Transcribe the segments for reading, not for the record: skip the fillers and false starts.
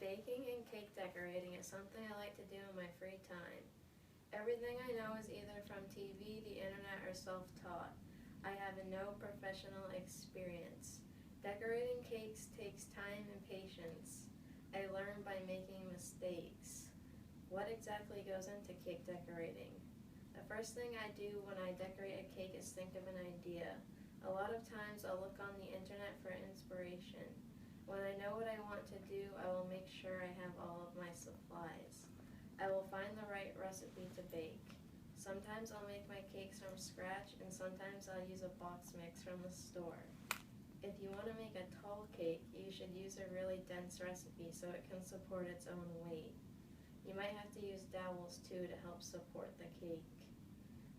Baking and cake decorating is something I like to do in my free time. Everything I know is either from TV, the internet, or self-taught. I have no professional experience. Decorating cakes takes time and patience. I learn by making mistakes. What exactly goes into cake decorating? The first thing I do when I decorate a cake is think of an idea. A lot of times I'll look on the internet for inspiration. When I know what I want to do, I will make sure I have all of my supplies. I will find the right recipe to bake. Sometimes I'll make my cakes from scratch, and sometimes I'll use a box mix from the store. If you want to make a tall cake, you should use a really dense recipe so it can support its own weight. You might have to use dowels too to help support the cake.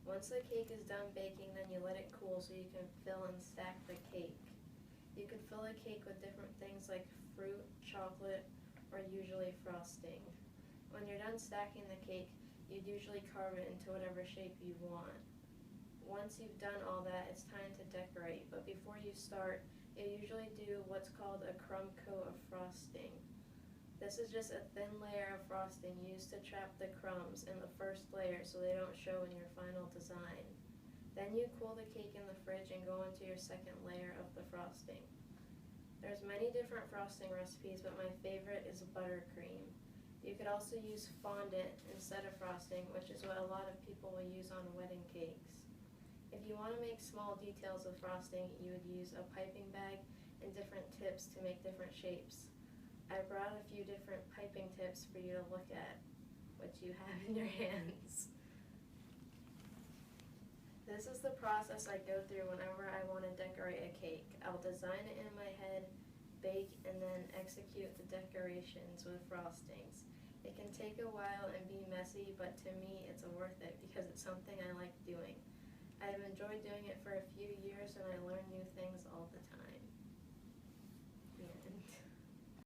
Once the cake is done baking, then you let it cool so you can fill and stack the cake. You could fill a cake with different things like fruit, chocolate, or usually frosting. When you're done stacking the cake, you'd usually carve it into whatever shape you want. Once you've done all that, it's time to decorate, but before you start, you usually do what's called a crumb coat of frosting. This is just a thin layer of frosting used to trap the crumbs in the first layer so they don't show in your final design. Then you cool the cake in the fridge and go into your second layer of the frosting. There's many different frosting recipes, but my favorite is buttercream. You could also use fondant instead of frosting, which is what a lot of people will use on wedding cakes. If you want to make small details of frosting, you would use a piping bag and different tips to make different shapes. I brought a few different piping tips for you to look at, which you have in your hands. This is the process I go through whenever I want to decorate a cake. I'll design it in my head, bake, and then execute the decorations with frostings. It can take a while and be messy, but to me it's worth it because it's something I like doing. I have enjoyed doing it for a few